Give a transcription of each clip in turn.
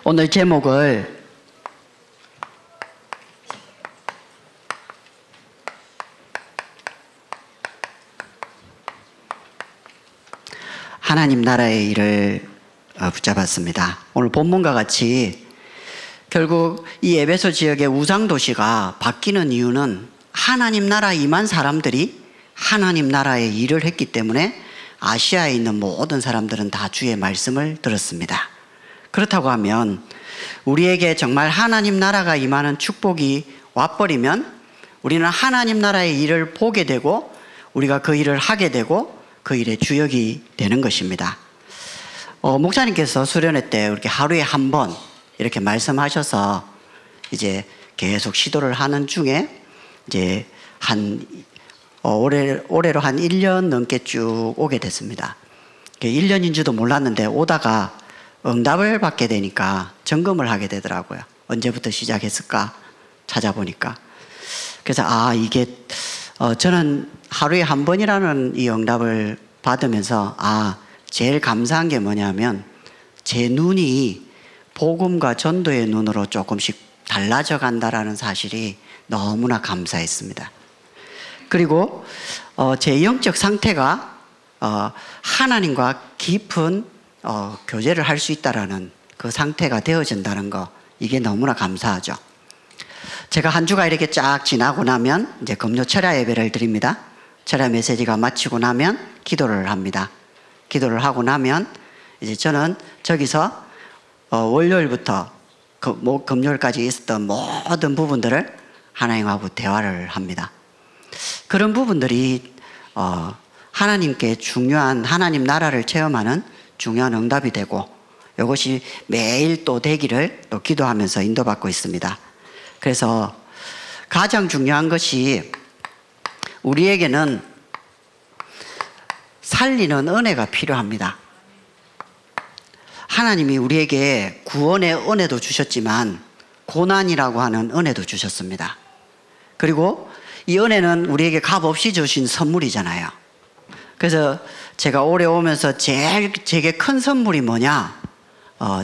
오늘 제목을 하나님 나라의 일을 붙잡았습니다. 오늘 본문과 같이 결국 이 에베소 지역의 우상 도시가 바뀌는 이유는 하나님 나라에 임한 사람들이 하나님 나라의 일을 했기 때문에 아시아에 있는 모든 사람들은 다 주의 말씀을 들었습니다. 그렇다고 하면 우리에게 정말 하나님 나라가 임하는 축복이 와버리면 우리는 하나님 나라의 일을 보게 되고 우리가 그 일을 하게 되고 그 일의 주역이 되는 것입니다. 목사님께서 수련회 때 이렇게 하루에 한 번 이렇게 말씀하셔서 이제 계속 시도를 하는 중에 이제 올해로 한 1년 넘게 쭉 오게 됐습니다. 1년인 줄도 몰랐는데 오다가 응답을 받게 되니까 점검을 하게 되더라고요. 언제부터 시작했을까 찾아보니까. 그래서 이게 저는 하루에 한 번이라는 이 응답을 받으면서 제일 감사한 게 뭐냐면 제 눈이 복음과 전도의 눈으로 조금씩 달라져 간다라는 사실이 너무나 감사했습니다. 그리고 제 영적 상태가 하나님과 깊은 교제를 할 수 있다라는 그 상태가 되어진다는 거, 이게 너무나 감사하죠. 제가 한 주가 이렇게 쫙 지나고 나면 이제 금요 철야 예배를 드립니다. 철야 메시지가 마치고 나면 기도를 합니다. 기도를 하고 나면 이제 저는 저기서 월요일부터 금요일까지 있었던 모든 부분들을 하나님하고 대화를 합니다. 그런 부분들이 하나님께 중요한 하나님 나라를 체험하는 중요한 응답이 되고 이것이 매일 또 되기를 또 기도하면서 인도받고 있습니다. 그래서 가장 중요한 것이 우리에게는 살리는 은혜가 필요합니다. 하나님이 우리에게 구원의 은혜도 주셨지만 고난이라고 하는 은혜도 주셨습니다. 그리고 이 은혜는 우리에게 값없이 주신 선물이잖아요. 그래서 제가 올해 오면서 제게 큰 선물이 뭐냐?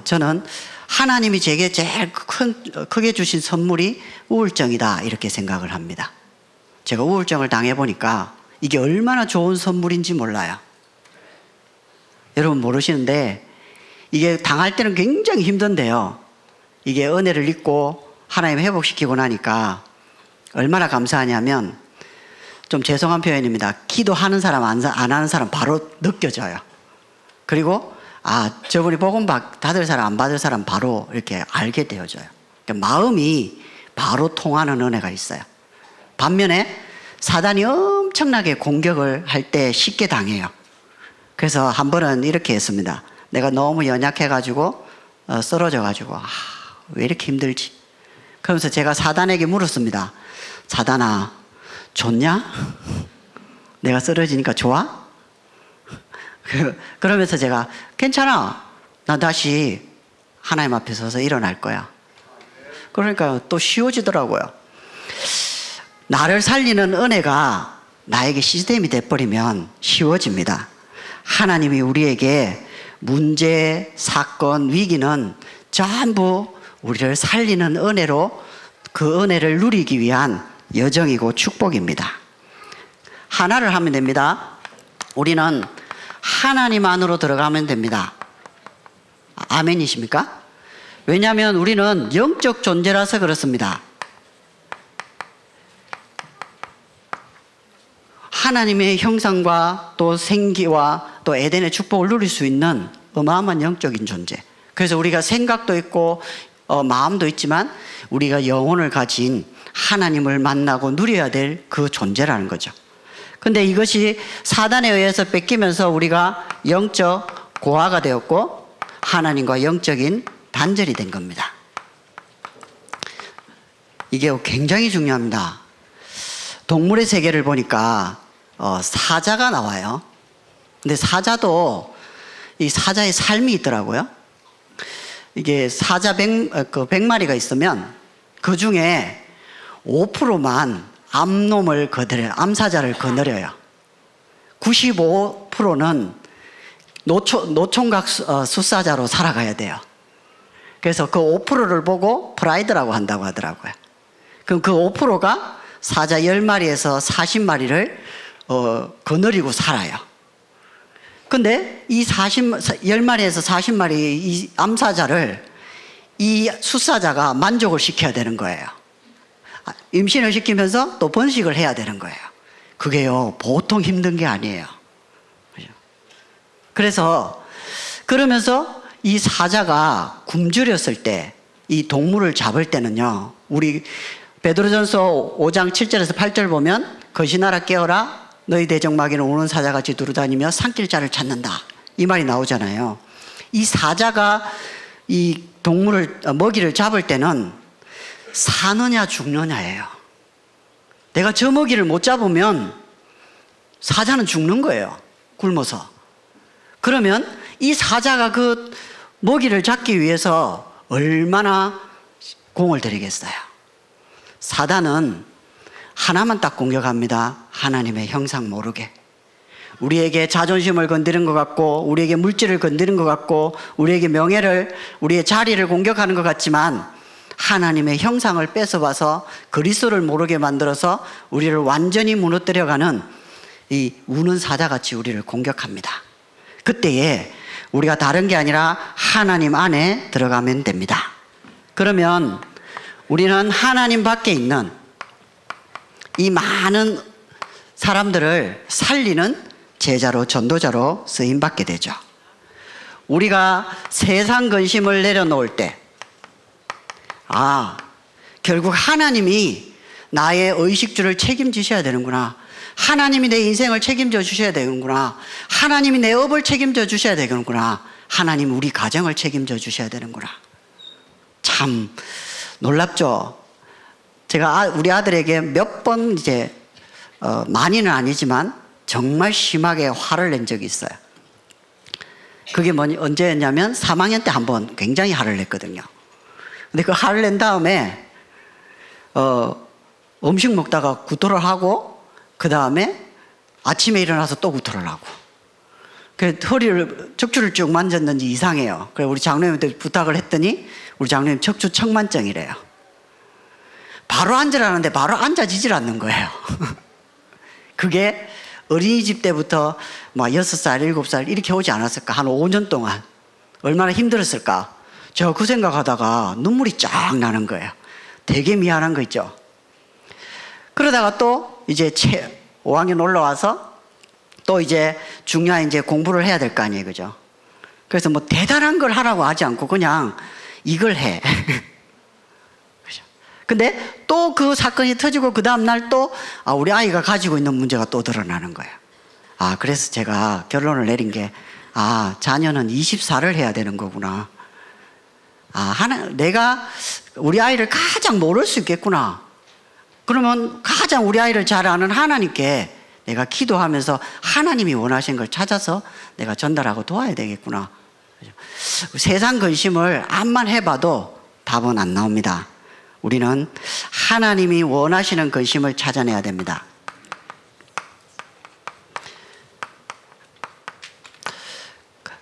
저는 하나님이 제게 제일 크게 주신 선물이 우울증이다, 이렇게 생각을 합니다. 제가 우울증을 당해보니까 이게 얼마나 좋은 선물인지 몰라요. 여러분 모르시는데 이게 당할 때는 굉장히 힘든데요, 이게 은혜를 입고 하나님 회복시키고 나니까 얼마나 감사하냐면, 좀 죄송한 표현입니다. 기도하는 사람 안 하는 사람 바로 느껴져요. 그리고 저분이 복음 받을 사람 안 받을 사람 바로 이렇게 알게 되어져요. 그러니까 마음이 바로 통하는 은혜가 있어요. 반면에 사단이 엄청나게 공격을 할 때 쉽게 당해요. 그래서 한 번은 이렇게 했습니다. 내가 너무 연약해가지고 쓰러져가지고 왜 이렇게 힘들지? 그러면서 제가 사단에게 물었습니다. 사단아, 좋냐? 내가 쓰러지니까 좋아? 그러면서 제가 괜찮아, 나 다시 하나님 앞에 서서 일어날 거야. 그러니까 또 쉬워지더라고요. 나를 살리는 은혜가 나에게 시스템이 돼버리면 쉬워집니다. 하나님이 우리에게 문제, 사건, 위기는 전부 우리를 살리는 은혜로 그 은혜를 누리기 위한 여정이고 축복입니다. 하나를 하면 됩니다. 우리는 하나님 안으로 들어가면 됩니다. 아멘이십니까? 왜냐하면 우리는 영적 존재라서 그렇습니다. 하나님의 형상과 또 생기와 또 에덴의 축복을 누릴 수 있는 어마어마한 영적인 존재. 그래서 우리가 생각도 있고 마음도 있지만 우리가 영혼을 가진 하나님을 만나고 누려야 될 그 존재라는 거죠. 근데 이것이 사단에 의해서 뺏기면서 우리가 영적 고아가 되었고 하나님과 영적인 단절이 된 겁니다. 이게 굉장히 중요합니다. 동물의 세계를 보니까 사자가 나와요. 근데 사자도 이 사자의 삶이 있더라고요. 이게 사자 100마리가 있으면 그 중에 5%만 암사자를 거느려요. 95%는 노총각 숫사자로 살아가야 돼요. 그래서 그 5%를 보고 프라이드라고 한다고 하더라고요. 그럼 그 5%가 사자 10마리에서 40마리를 거느리고 살아요. 근데 이 10마리에서 40마리 이 암사자를 이 숫사자가 만족을 시켜야 되는 거예요. 임신을 시키면서 또 번식을 해야 되는 거예요. 그게요, 보통 힘든 게 아니에요. 그래서 그러면서 이 사자가 굶주렸을 때, 이 동물을 잡을 때는요, 우리 베드로전서 5장 7절에서 8절 보면 거시나라 깨어라 너희 대적마귀는 우는 사자같이 두루다니며 삼킬 자를 찾는다, 이 말이 나오잖아요. 이 사자가 이 동물을 먹이를 잡을 때는 사느냐 죽느냐예요. 내가 저 먹이를 못 잡으면 사자는 죽는 거예요, 굶어서. 그러면 이 사자가 그 먹이를 잡기 위해서 얼마나 공을 들이겠어요. 사단은 하나만 딱 공격합니다. 하나님의 형상 모르게. 우리에게 자존심을 건드리는 것 같고, 우리에게 물질을 건드리는 것 같고, 우리에게 명예를, 우리의 자리를 공격하는 것 같지만 하나님의 형상을 뺏어와서 그리스도를 모르게 만들어서 우리를 완전히 무너뜨려가는 이 우는 사자같이 우리를 공격합니다. 그때에 우리가 다른 게 아니라 하나님 안에 들어가면 됩니다. 그러면 우리는 하나님 밖에 있는 이 많은 사람들을 살리는 제자로, 전도자로 쓰임받게 되죠. 우리가 세상 근심을 내려놓을 때, 결국 하나님이 나의 의식주를 책임지셔야 되는구나. 하나님이 내 인생을 책임져 주셔야 되는구나. 하나님이 내 업을 책임져 주셔야 되는구나. 하나님 우리 가정을 책임져 주셔야 되는구나. 참 놀랍죠. 제가 우리 아들에게 몇 번 이제 많이는 아니지만 정말 심하게 화를 낸 적이 있어요. 그게 언제였냐면 3학년 때 한번 굉장히 화를 냈거든요. 근데 그 화를 낸 다음에 음식 먹다가 구토를 하고, 그 다음에 아침에 일어나서 또 구토를 하고, 그 허리를, 척추를 쭉 만졌는지 이상해요. 그래서 우리 장로님한테 부탁을 했더니 우리 장로님 척추 청만증이래요. 바로 앉으라는데 바로 앉아지질 않는 거예요. 그게 어린이집 때부터 막 6살, 7살 이렇게 오지 않았을까? 한 5년 동안 얼마나 힘들었을까? 제가 그 생각하다가 눈물이 쫙 나는 거예요. 되게 미안한 거 있죠. 그러다가 또 이제 5학년 올라와서 또 이제 중요한 이제 공부를 해야 될 거 아니에요, 그죠? 그래서 뭐 대단한 걸 하라고 하지 않고 그냥 이걸 해. 그죠? 근데 또 그 사건이 터지고 그 다음날 또 우리 아이가 가지고 있는 문제가 또 드러나는 거예요. 그래서 제가 결론을 내린 게, 자녀는 24를 해야 되는 거구나. 내가 우리 아이를 가장 모를 수 있겠구나. 그러면 가장 우리 아이를 잘 아는 하나님께 내가 기도하면서 하나님이 원하시는 걸 찾아서 내가 전달하고 도와야 되겠구나. 세상 근심을 암만 해봐도 답은 안 나옵니다. 우리는 하나님이 원하시는 근심을 찾아내야 됩니다.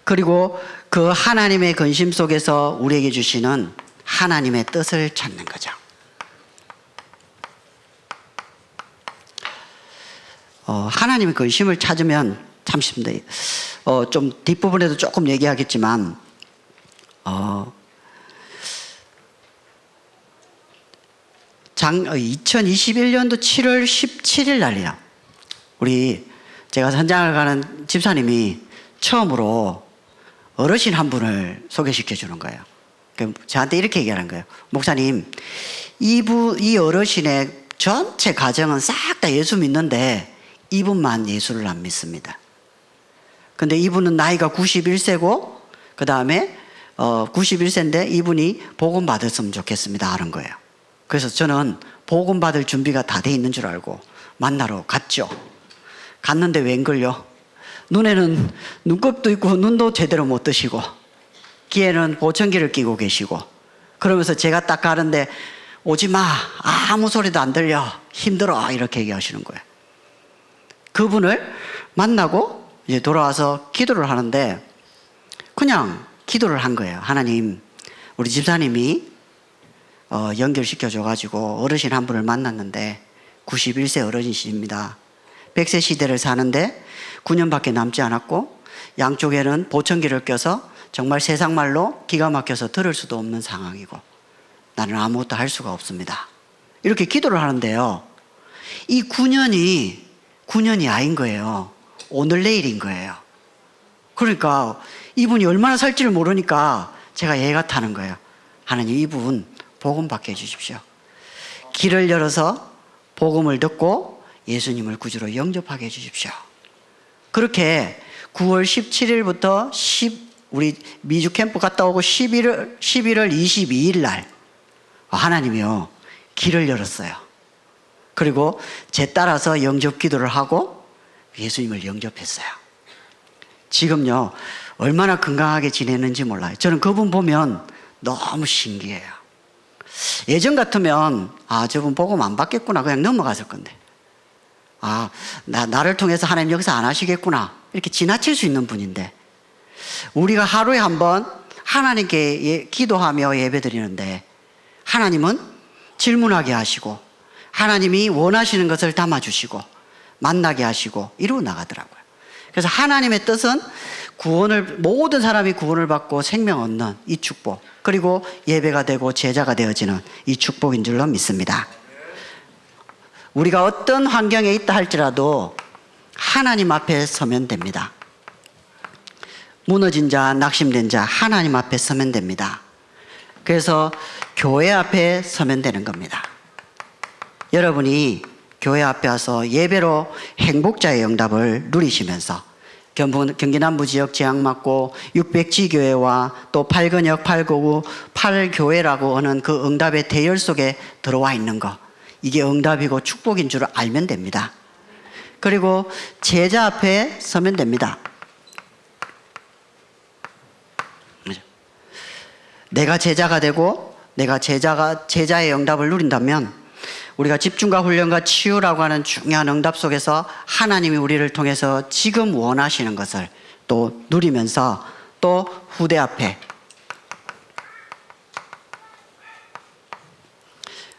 그리고 그 하나님의 근심 속에서 우리에게 주시는 하나님의 뜻을 찾는 거죠. 하나님의 근심을 찾으면 참 쉽습니다. 좀 뒷부분에도 조금 얘기하겠지만, 2021년도 7월 17일 날이요. 제가 선장을 가는 집사님이 처음으로 어르신 한 분을 소개시켜 주는 거예요. 저한테 이렇게 얘기하는 거예요. 목사님, 이 어르신의 전체 가정은 싹 다 예수 믿는데 이분만 예수를 안 믿습니다. 근데 이분은 나이가 91세고 그 다음에 91세인데 이분이 복음 받았으면 좋겠습니다 하는 거예요. 그래서 저는 복음 받을 준비가 다 돼 있는 줄 알고 만나러 갔죠. 갔는데 웬걸요? 눈에는 눈곱도 있고 눈도 제대로 못 뜨시고 귀에는 보청기를 끼고 계시고, 그러면서 제가 딱 가는데 오지 마, 아무 소리도 안 들려, 힘들어, 이렇게 얘기하시는 거예요. 그분을 만나고 이제 돌아와서 기도를 하는데 그냥 기도를 한 거예요. 하나님, 우리 집사님이 연결시켜줘가지고 어르신 한 분을 만났는데 91세 어르신이십니다. 100세 시대를 사는데 9년밖에 남지 않았고 양쪽에는 보청기를 껴서 정말 세상 말로 기가 막혀서 들을 수도 없는 상황이고 나는 아무것도 할 수가 없습니다. 이렇게 기도를 하는데요. 이 9년이 아닌 거예요. 오늘 내일인 거예요. 그러니까 이분이 얼마나 살지를 모르니까 제가 애가 타는 거예요. 하나님, 이분 복음 받게 해주십시오. 길을 열어서 복음을 듣고 예수님을 구주로 영접하게 해주십시오. 그렇게 9월 17일부터 우리 미주 캠프 갔다 오고 11월 22일 날 하나님이요 길을 열었어요. 그리고 제 따라서 영접 기도를 하고 예수님을 영접했어요. 지금요 얼마나 건강하게 지내는지 몰라요. 저는 그분 보면 너무 신기해요. 예전 같으면 저분 복음 안 받겠구나 그냥 넘어갔을 건데 나를 통해서 하나님 여기서 안 하시겠구나 이렇게 지나칠 수 있는 분인데 우리가 하루에 한 번 하나님께 기도하며 예배드리는데 하나님은 질문하게 하시고 하나님이 원하시는 것을 담아주시고 만나게 하시고 이러고 나가더라고요. 그래서 하나님의 뜻은 모든 사람이 구원을 받고 생명 얻는 이 축복, 그리고 예배가 되고 제자가 되어지는 이 축복인 줄로 믿습니다. 우리가 어떤 환경에 있다 할지라도 하나님 앞에 서면 됩니다. 무너진 자, 낙심된 자 하나님 앞에 서면 됩니다. 그래서 교회 앞에 서면 되는 겁니다. 여러분이 교회 앞에 와서 예배로 행복자의 응답을 누리시면서 경기 남부 지역 지향맞고 600지교회와 또 8근역 899 8교회라고 하는 그 응답의 대열 속에 들어와 있는 거, 이게 응답이고 축복인 줄 알면 됩니다. 그리고 제자 앞에 서면 됩니다. 내가 제자가 되고 내가 제자의 응답을 누린다면 우리가 집중과 훈련과 치유라고 하는 중요한 응답 속에서 하나님이 우리를 통해서 지금 원하시는 것을 또 누리면서 또 후대 앞에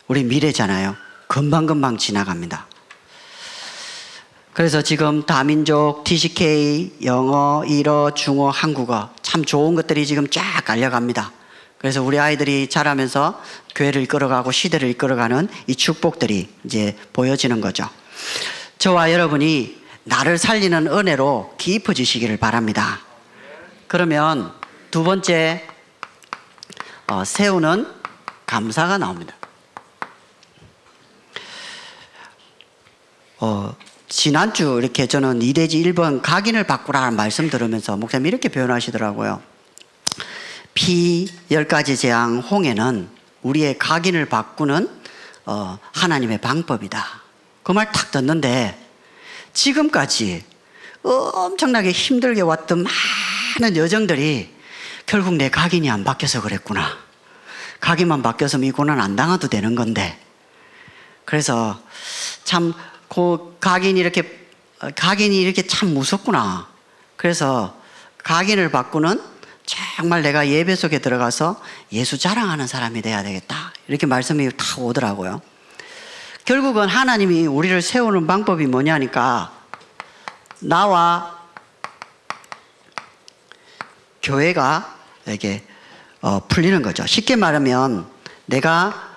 우리 미래잖아요. 금방금방 지나갑니다. 그래서 지금 다민족, TCK, 영어, 일어, 중어, 한국어 참 좋은 것들이 지금 쫙 알려갑니다. 그래서 우리 아이들이 자라면서 교회를 이끌어가고 시대를 이끌어가는 이 축복들이 이제 보여지는 거죠. 저와 여러분이 나를 살리는 은혜로 깊어지시기를 바랍니다. 그러면 두 번째 세우는 감사가 나옵니다. 지난주 이렇게 저는 2대지 1번 각인을 바꾸라는 말씀 들으면서 목사님이 이렇게 표현하시더라고요. 피 10가지 재앙 홍해는 우리의 각인을 바꾸는 하나님의 방법이다. 그 말 탁 듣는데 지금까지 엄청나게 힘들게 왔던 많은 여정들이 결국 내 각인이 안 바뀌어서 그랬구나. 각인만 바뀌어서 이 고난 안 당해도 되는 건데. 그래서 참 그 각인이 이렇게 참 무섭구나. 그래서 각인을 바꾸는 정말 내가 예배 속에 들어가서 예수 자랑하는 사람이 돼야 되겠다. 이렇게 말씀이 다 오더라고요. 결국은 하나님이 우리를 세우는 방법이 뭐냐니까 나와 교회가 이렇게 풀리는 거죠. 쉽게 말하면 내가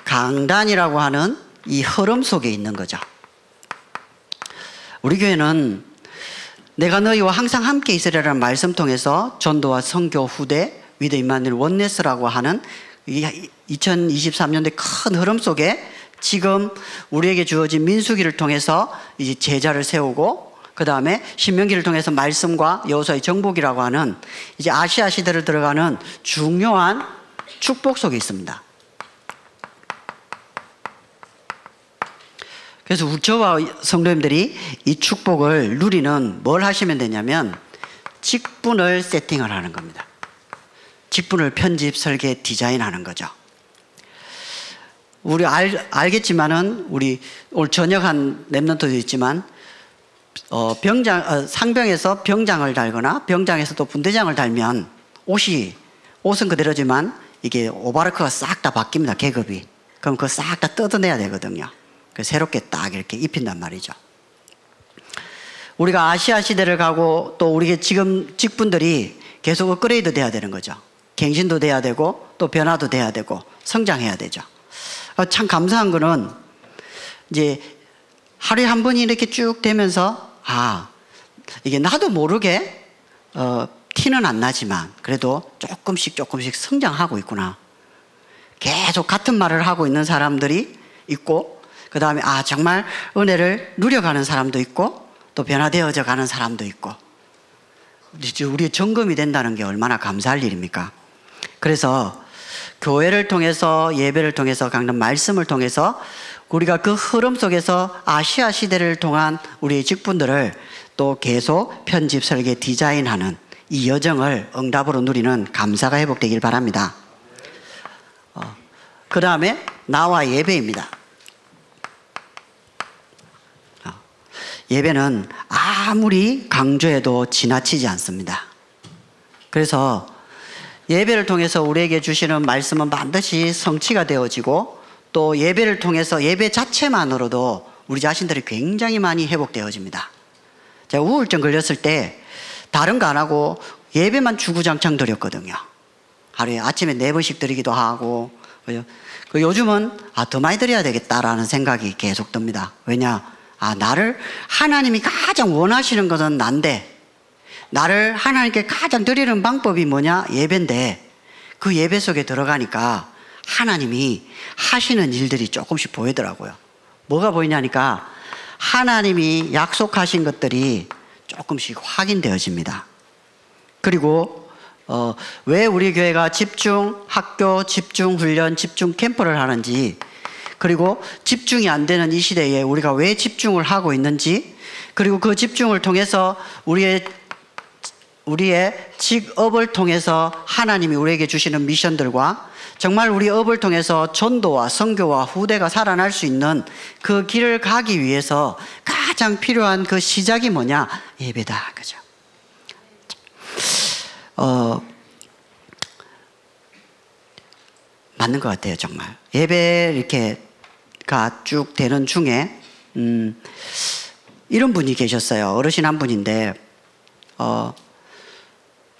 강단이라고 하는 이 흐름 속에 있는 거죠. 우리 교회는 내가 너희와 항상 함께 있으리라는 말씀 통해서 전도와 선교 후대 위드 임마누엘 원네스라고 하는 2023년도의 큰 흐름 속에 지금 우리에게 주어진 민수기를 통해서 이제 제자를 세우고 그 다음에 신명기를 통해서 말씀과 여호수아의 정복이라고 하는 이제 아시아 시대를 들어가는 중요한 축복 속에 있습니다. 그래서 저와 성도님들이 이 축복을 누리는 뭘 하시면 되냐면 직분을 세팅을 하는 겁니다. 직분을 편집, 설계, 디자인하는 거죠. 우리 알겠지만은 우리 오늘 저녁 한 랩런트도 있지만 상병에서 병장을 달거나 병장에서 또 분대장을 달면 옷이 옷은 그대로지만 이게 오바르크가 싹 다 바뀝니다. 계급이. 그럼 그거 싹 다 뜯어내야 되거든요. 새롭게 딱 이렇게 입힌단 말이죠. 우리가 아시아 시대를 가고 또 우리 지금 직분들이 계속 업그레이드 돼야 되는 거죠. 갱신도 돼야 되고 또 변화도 돼야 되고 성장해야 되죠. 참 감사한 거는 이제 하루에 한 번이 이렇게 쭉 되면서 이게 나도 모르게 티는 안 나지만 그래도 조금씩 성장하고 있구나. 계속 같은 말을 하고 있는 사람들이 있고 그 다음에 정말 은혜를 누려가는 사람도 있고 또 변화되어져 가는 사람도 있고 우리의 점검이 된다는 게 얼마나 감사할 일입니까? 그래서 교회를 통해서 예배를 통해서 강단 말씀을 통해서 우리가 그 흐름 속에서 아시아 시대를 통한 우리의 직분들을 또 계속 편집, 설계, 디자인하는 이 여정을 응답으로 누리는 감사가 회복되길 바랍니다. 그 다음에 나와 예배입니다. 예배는 아무리 강조해도 지나치지 않습니다. 그래서 예배를 통해서 우리에게 주시는 말씀은 반드시 성취가 되어지고 또 예배를 통해서 예배 자체만으로도 우리 자신들이 굉장히 많이 회복되어집니다. 제가 우울증 걸렸을 때 다른 거 안 하고 예배만 주구장창 드렸거든요. 하루에 아침에 4번씩 드리기도 하고 요즘은 더 많이 드려야 되겠다라는 생각이 계속 듭니다. 왜냐? 나를 하나님이 가장 원하시는 것은 난데 나를 하나님께 가장 드리는 방법이 뭐냐? 예배인데 그 예배 속에 들어가니까 하나님이 하시는 일들이 조금씩 보이더라고요. 뭐가 보이냐니까 하나님이 약속하신 것들이 조금씩 확인되어집니다. 그리고 왜 우리 교회가 집중 학교, 집중 훈련, 집중 캠프를 하는지 그리고 집중이 안 되는 이 시대에 우리가 왜 집중을 하고 있는지 그리고 그 집중을 통해서 우리의 직업을 통해서 하나님이 우리에게 주시는 미션들과 정말 우리 업을 통해서 전도와 선교와 후대가 살아날 수 있는 그 길을 가기 위해서 가장 필요한 그 시작이 뭐냐? 예배다. 그죠? 맞는 것 같아요, 정말. 예배 이렇게가 쭉 되는 중에, 이런 분이 계셨어요. 어르신 한 분인데,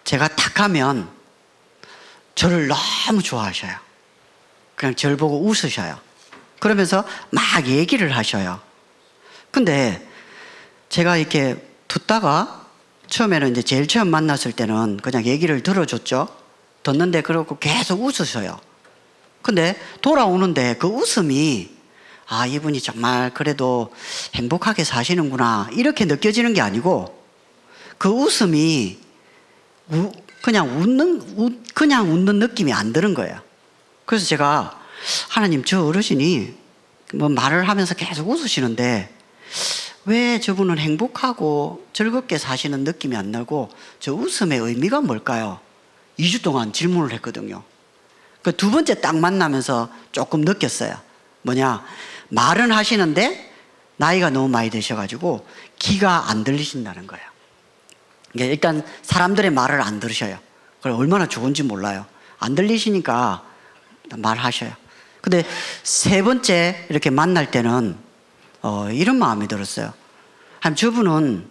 제가 탁 하면 저를 너무 좋아하셔요. 그냥 저를 보고 웃으셔요. 그러면서 막 얘기를 하셔요. 근데 제가 이렇게 듣다가 처음에는 이제 제일 처음 만났을 때는 그냥 얘기를 들어줬죠. 듣는데 그러고 계속 웃으셔요. 근데 돌아오는데 그 웃음이 이분이 정말 그래도 행복하게 사시는구나 이렇게 느껴지는 게 아니고 그 웃음이 그냥 웃는 느낌이 안 드는 거예요. 그래서 제가 하나님 저 어르신이 뭐 말을 하면서 계속 웃으시는데 왜 저분은 행복하고 즐겁게 사시는 느낌이 안 나고 저 웃음의 의미가 뭘까요? 2주 동안 질문을 했거든요. 그 2번째 딱 만나면서 조금 느꼈어요. 뭐냐, 말은 하시는데 나이가 너무 많이 드셔가지고 귀가 안 들리신다는 거예요. 일단 사람들의 말을 안 들으셔요. 그걸 얼마나 좋은지 몰라요. 안 들리시니까 말하셔요. 근데 3번째 이렇게 만날 때는 이런 마음이 들었어요. 저분은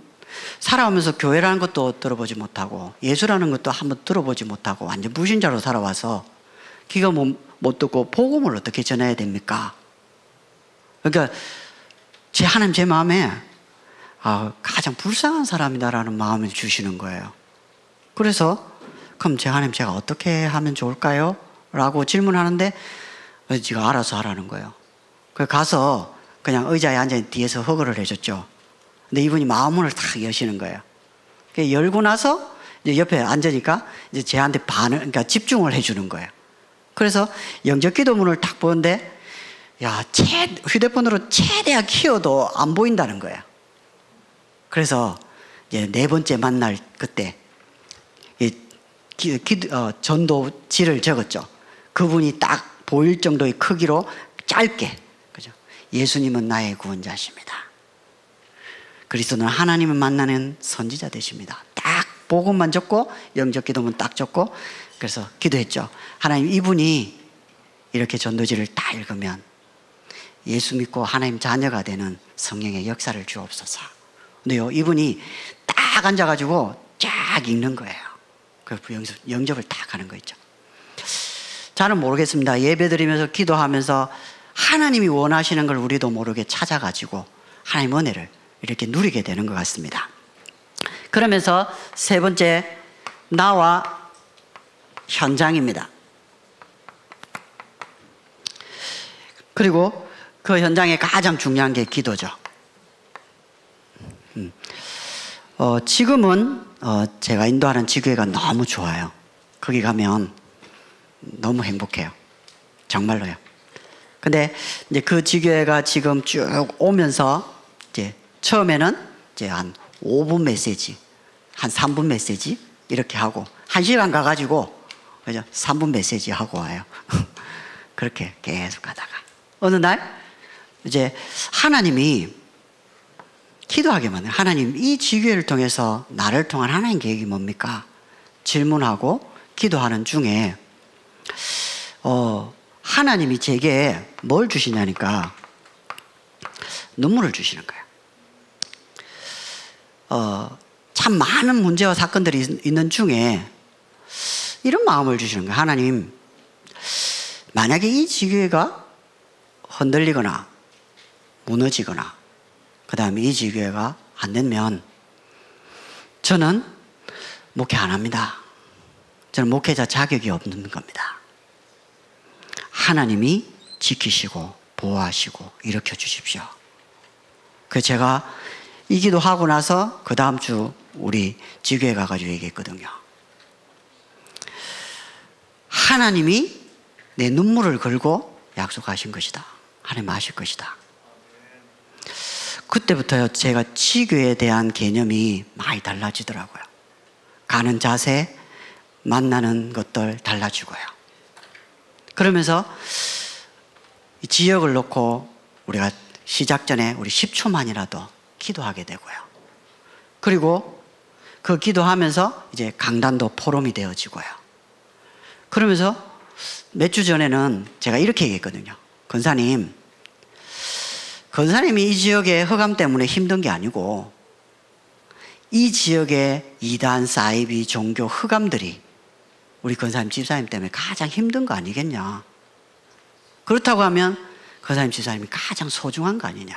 살아오면서 교회라는 것도 들어보지 못하고 예수라는 것도 한번 들어보지 못하고 완전 무신자로 살아와서 귀가 못 듣고 복음을 어떻게 전해야 됩니까? 그러니까 하나님 제 마음에 가장 불쌍한 사람이다라는 마음을 주시는 거예요. 그래서 그럼 하나님 제가 어떻게 하면 좋을까요? 라고 질문하는데 지가 알아서 하라는 거예요. 그래서 가서 그냥 의자에 앉아 뒤에서 허그를 해줬죠. 근데 이분이 마음문을 탁 여시는 거예요. 열고 나서 이제 옆에 앉으니까 이제 쟤한테 그러니까 집중을 해주는 거예요. 그래서 영적 기도문을 딱 보는데 휴대폰으로 최대한 키워도 안 보인다는 거예요. 그래서 이제 4번째 만날 그때 전도지를 적었죠. 그분이 딱 보일 정도의 크기로 짧게, 그죠? 예수님은 나의 구원자십니다. 그리스도는 하나님을 만나는 선지자 되십니다. 딱 복음만 적고 영적 기도문 딱 적고 그래서 기도했죠. 하나님, 이분이 이렇게 전도지를 다 읽으면 예수 믿고 하나님 자녀가 되는 성령의 역사를 주옵소서. 근데요, 이분이 딱 앉아가지고 쫙 읽는 거예요. 그 영접을 딱 하는 거 있죠. 저는 모르겠습니다. 예배 드리면서 기도하면서 하나님이 원하시는 걸 우리도 모르게 찾아가지고 하나님 은혜를 이렇게 누리게 되는 것 같습니다. 그러면서 세 번째, 나와 현장입니다. 그리고 그 현장에 가장 중요한 게 기도죠. 지금은 제가 인도하는 지교회가 너무 좋아요. 거기 가면 너무 행복해요. 정말로요. 근데 이제 그 지교회가 지금 쭉 오면서 이제 처음에는 이제 한 5분 메시지, 한 3분 메시지 이렇게 하고 1시간 가가지고 그죠? 3분 메시지 하고 와요. 그렇게 계속 가다가 어느 날 이제 하나님이 기도하게 만들어요. 하나님, 이 지교회를 통해서 나를 통한 하나님 계획이 뭡니까? 질문하고 기도하는 중에 하나님이 제게 뭘 주시냐니까 눈물을 주시는 거예요. 참 많은 문제와 사건들이 있는 중에 이런 마음을 주시는 거예요. 하나님, 만약에 이 지교회가 흔들리거나 무너지거나 그 다음에 이 지교회가 안 되면 저는 목회 안 합니다. 저는 목회자 자격이 없는 겁니다. 하나님이 지키시고 보호하시고 일으켜 주십시오. 그래서 제가 이 기도하고 나서 그 다음 주 우리 지교회 가가지고 얘기했거든요. 하나님이 내 눈물을 걸고 약속하신 것이다. 하나님 아실 것이다. 그때부터요, 제가 지교에 대한 개념이 많이 달라지더라고요. 가는 자세, 만나는 것들 달라지고요. 그러면서 이 지역을 놓고 우리가 시작 전에 우리 10초만이라도 기도하게 되고요. 그리고 그 기도하면서 이제 강단도 포럼이 되어지고요. 그러면서 몇 주 전에는 제가 이렇게 얘기했거든요. 권사님이 이 지역의 흑암 때문에 힘든 게 아니고 이 지역의 이단, 사이비, 종교, 흑암들이 우리 권사님, 집사님 때문에 가장 힘든 거 아니겠냐. 그렇다고 하면 권사님, 집사님이 가장 소중한 거 아니냐.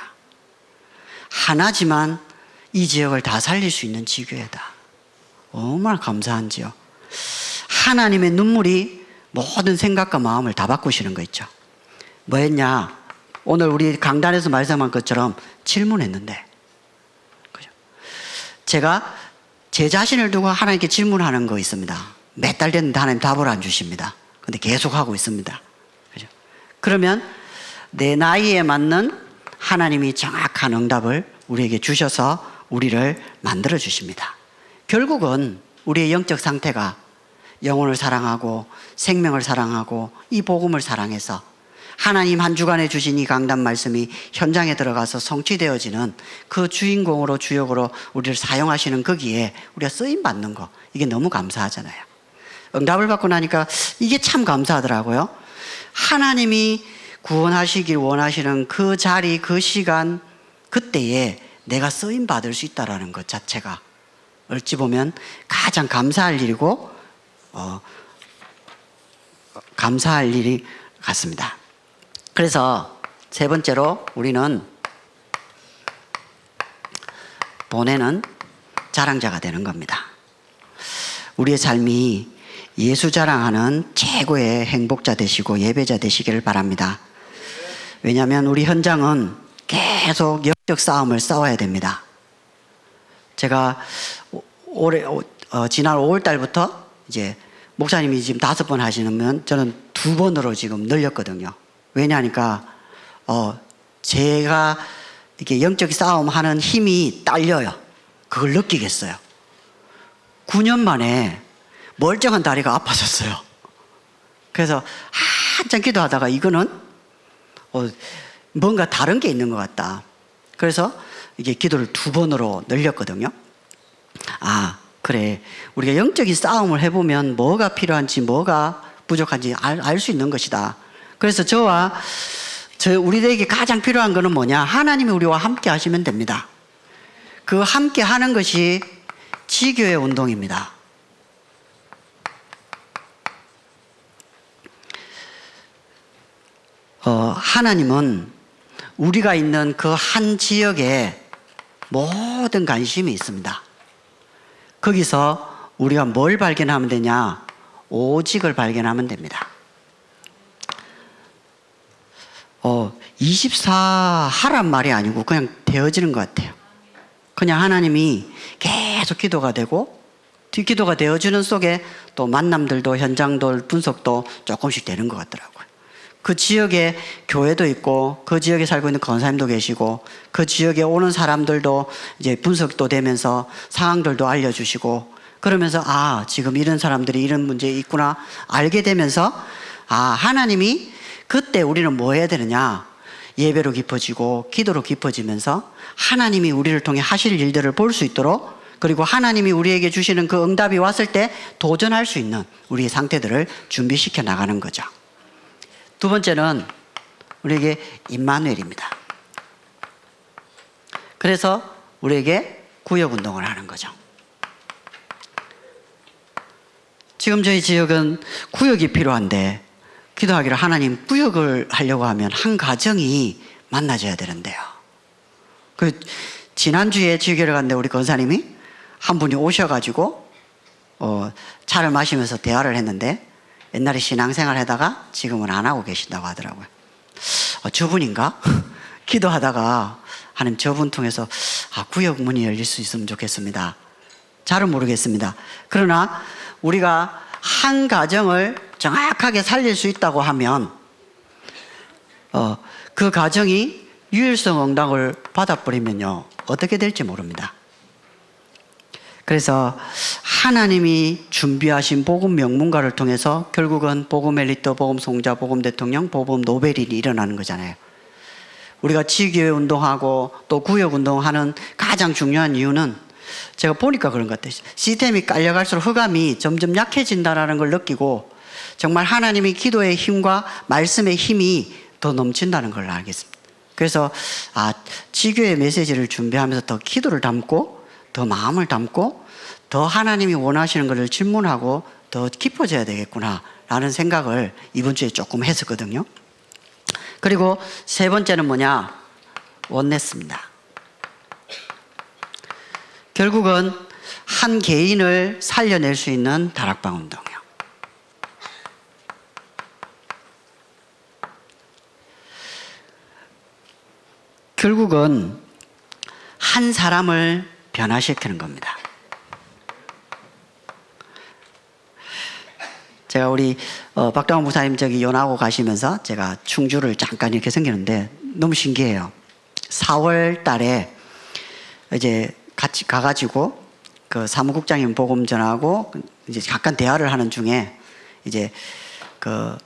하나지만 이 지역을 다 살릴 수 있는 지교회다. 얼마나 감사한지요. 하나님의 눈물이 모든 생각과 마음을 다 바꾸시는 거 있죠. 뭐 했냐? 오늘 우리 강단에서 말씀한 것처럼 질문했는데, 그죠? 제가 제 자신을 두고 하나님께 질문하는 거 있습니다. 몇 달 됐는데 하나님 답을 안 주십니다. 근데 계속 하고 있습니다. 그죠? 그러면 내 나이에 맞는 하나님이 정확한 응답을 우리에게 주셔서 우리를 만들어 주십니다. 결국은 우리의 영적 상태가 영혼을 사랑하고 생명을 사랑하고 이 복음을 사랑해서 하나님 한 주간에 주신 이 강단 말씀이 현장에 들어가서 성취되어지는 그 주인공으로 주역으로 우리를 사용하시는 거기에 우리가 쓰임받는 거, 이게 너무 감사하잖아요. 응답을 받고 나니까 이게 참 감사하더라고요. 하나님이 구원하시길 원하시는 그 자리, 그 시간, 그때에 내가 쓰임받을 수 있다는 것 자체가 어찌 보면 가장 감사할 일이고 감사할 일이 같습니다. 그래서 세 번째로 우리는 보내는 자랑자가 되는 겁니다. 우리의 삶이 예수 자랑하는 최고의 행복자 되시고 예배자 되시기를 바랍니다. 왜냐하면 우리 현장은 계속 영적 싸움을 싸워야 됩니다. 제가 지난 5월 달부터 이제 목사님이 지금 5번 하시면 저는 2번으로 지금 늘렸거든요. 왜냐하니까 제가 이렇게 영적 싸움하는 힘이 딸려요. 그걸 느끼겠어요. 9년 만에 멀쩡한 다리가 아파졌어요. 그래서 한참 기도하다가 이거는 뭔가 다른 게 있는 것 같다. 그래서 이게 기도를 2번으로 늘렸거든요. 그래, 우리가 영적인 싸움을 해보면 뭐가 필요한지 뭐가 부족한지 알 수 있는 것이다. 그래서 우리들에게 가장 필요한 것은 뭐냐? 하나님이 우리와 함께 하시면 됩니다. 그 함께 하는 것이 지교의 운동입니다. 하나님은 우리가 있는 그 한 지역에 모든 관심이 있습니다. 거기서 우리가 뭘 발견하면 되냐? 오직을 발견하면 됩니다. 24 하란 말이 아니고 그냥 되어지는 것 같아요. 그냥 하나님이 계속 기도가 되고 기도가 되어지는 속에 또 만남들도 현장들 분석도 조금씩 되는 것 같더라고요. 그 지역에 교회도 있고 그 지역에 살고 있는 권사님도 계시고 그 지역에 오는 사람들도 이제 분석도 되면서 상황들도 알려주시고 그러면서 지금 이런 사람들이 이런 문제 있구나 알게 되면서 하나님이 그때 우리는 뭐 해야 되느냐? 예배로 깊어지고 기도로 깊어지면서 하나님이 우리를 통해 하실 일들을 볼 수 있도록 그리고 하나님이 우리에게 주시는 그 응답이 왔을 때 도전할 수 있는 우리의 상태들을 준비시켜 나가는 거죠. 두 번째는 우리에게 임마누엘입니다. 그래서 우리에게 구역 운동을 하는 거죠. 지금 저희 지역은 구역이 필요한데 기도하기를 하나님 구역을 하려고 하면 한 가정이 만나져야 되는데요. 지난주에 지교를 갔는데 우리 권사님이 한 분이 오셔가지고 차를 마시면서 대화를 했는데 옛날에 신앙생활 하다가 지금은 안 하고 계신다고 하더라고요. 저분인가? 기도하다가 하나님 저분 통해서 구역 문이 열릴 수 있으면 좋겠습니다. 잘은 모르겠습니다. 그러나 우리가 한 가정을 정확하게 살릴 수 있다고 하면 그 가정이 유일성 응답을 받아버리면요 어떻게 될지 모릅니다. 그래서 하나님이 준비하신 복음 명문가를 통해서 결국은 복음 엘리트, 복음 송자, 복음 대통령, 복음 노벨이 일어나는 거잖아요. 우리가 지교회 운동하고 또 구역 운동하는 가장 중요한 이유는 제가 보니까 그런 것 같아요. 시스템이 깔려갈수록 흑암이 점점 약해진다는 걸 느끼고 정말 하나님의 기도의 힘과 말씀의 힘이 더 넘친다는 걸 알겠습니다. 그래서 지교의 메시지를 준비하면서 더 기도를 담고 더 마음을 담고 더 하나님이 원하시는 것을 질문하고 더 깊어져야 되겠구나 라는 생각을 이번 주에 조금 했었거든요. 그리고 세 번째는 뭐냐? 원네스입니다. 결국은 한 개인을 살려낼 수 있는 다락방 운동이요. 결국은 한 사람을 변화시키는 겁니다. 제가 우리 박동원 목사님 저기 연하고 가시면서 제가 충주를 잠깐 이렇게 생기는데 너무 신기해요. 4월 달에 이제 같이 가가지고 그 사무국장님 복음 전하고 이제 잠깐 대화를 하는 중에 이제 그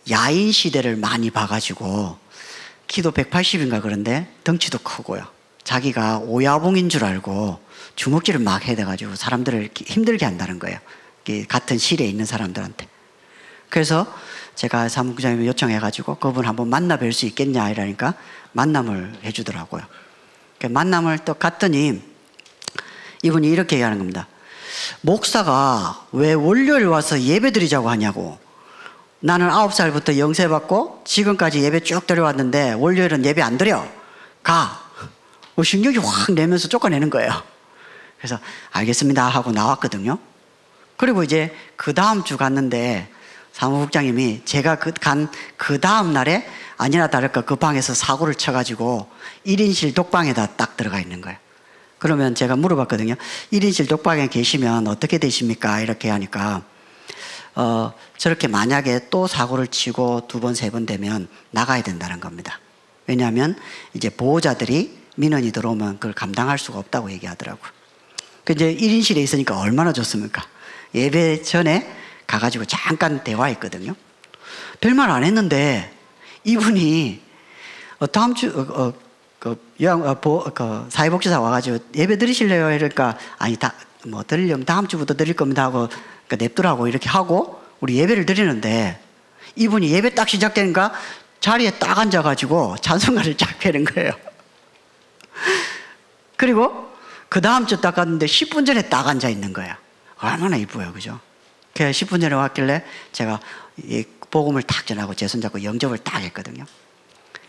야인 시대를 많이 봐가지고 키도 180인가 그런데 덩치도 크고요. 자기가 오야봉인 줄 알고 주먹질을 막 해대가지고 사람들을 힘들게 한다는 거예요. 같은 실에 있는 사람들한테. 그래서 제가 사무국장님을 요청해가지고 그분 한번 만나 뵐 수 있겠냐 이러니까 만남을 해주더라고요. 만남을 또 갔더니 이분이 이렇게 얘기하는 겁니다. 목사가 왜 월요일 와서 예배 드리자고 하냐고. 나는 9살부터 영세받고 지금까지 예배 쭉 드려왔는데 월요일은 예배 안 드려. 가. 신경이 확 내면서 쫓아내는 거예요. 그래서 알겠습니다 하고 나왔거든요. 그리고 이제 그 다음 주 갔는데 사무국장님이 제가 간 그 다음 날에 아니나 다를까 그 방에서 사고를 쳐가지고 1인실 독방에다 딱 들어가 있는 거예요. 그러면 제가 물어봤거든요. 1인실 독방에 계시면 어떻게 되십니까? 이렇게 하니까 저렇게 만약에 또 사고를 치고 2번, 3번 되면 나가야 된다는 겁니다. 왜냐하면 이제 보호자들이 민원이 들어오면 그걸 감당할 수가 없다고 얘기하더라고요. 이제 1인실에 있으니까 얼마나 좋습니까? 예배 전에 가가지고 잠깐 대화했거든요. 별말 안 했는데 이분이 다음 주 사회복지사 와가지고 예배 드리실래요? 이러니까 아니 뭐 드리려면 다음 주부터 드릴 겁니다 하고 냅두라고 이렇게 하고 우리 예배를 드리는데 이분이 예배 딱 시작되니까 자리에 딱 앉아가지고 찬송가를 쫙 펴는 거예요. 그리고 그 다음 주 딱 갔는데 10분 전에 딱 앉아 있는 거예요. 얼마나 이뻐요, 그죠? 그래서 10분 전에 왔길래 제가 이 복음을 탁 전하고 제 손잡고 영접을 딱 했거든요.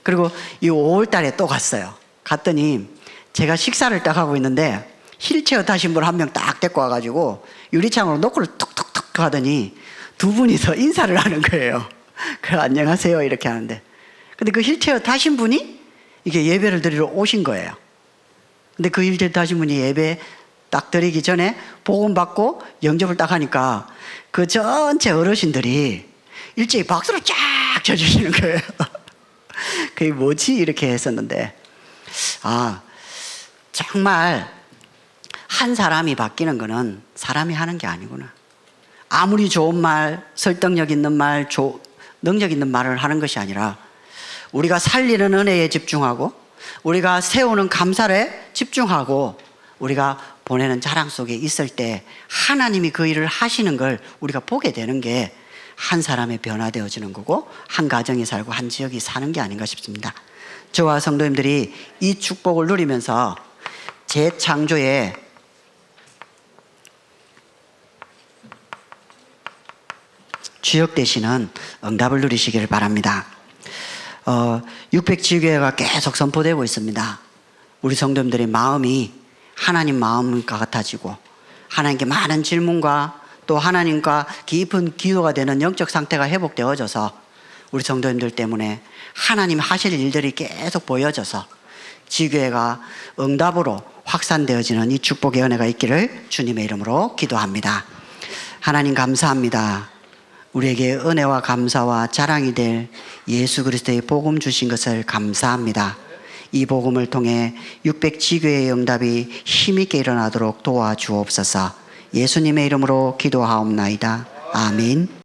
그리고 이 5월 달에 또 갔어요. 갔더니 제가 식사를 딱 하고 있는데 휠체어 타신 분 한 명 딱 데리고 와가지고 유리창으로 노크를 툭툭툭 하더니 두 분이서 인사를 하는 거예요. 그래, 안녕하세요 이렇게 하는데, 근데 그 휠체어 타신 분이 이게 예배를 드리러 오신 거예요. 근데 그 휠체어 타신 분이 예배 딱 드리기 전에 복음 받고 영접을 딱 하니까 그 전체 어르신들이 일제히 박수를 쫙 쳐주시는 거예요. 그게 뭐지 이렇게 했었는데, 정말 한 사람이 바뀌는 거는 사람이 하는 게 아니구나. 아무리 좋은 말, 설득력 있는 말, 능력 있는 말을 하는 것이 아니라 우리가 살리는 은혜에 집중하고 우리가 세우는 감사에 집중하고 우리가 보내는 자랑 속에 있을 때 하나님이 그 일을 하시는 걸 우리가 보게 되는 게 한 사람의 변화되어지는 거고 한 가정이 살고 한 지역이 사는 게 아닌가 싶습니다. 저와 성도님들이 이 축복을 누리면서 재창조의 주역 되시는 응답을 누리시기를 바랍니다. 600지교회가 계속 선포되고 있습니다. 우리 성도님들의 마음이 하나님 마음과 같아지고 하나님께 많은 질문과 또 하나님과 깊은 기도가 되는 영적 상태가 회복되어져서 우리 성도님들 때문에 하나님 하실 일들이 계속 보여져서 지교회가 응답으로 확산되어지는 이 축복의 은혜가 있기를 주님의 이름으로 기도합니다. 하나님 감사합니다. 우리에게 은혜와 감사와 자랑이 될 예수 그리스도의 복음 주신 것을 감사합니다. 이 복음을 통해 600지교회의 응답이 힘있게 일어나도록 도와주옵소서. 예수님의 이름으로 기도하옵나이다. 아멘.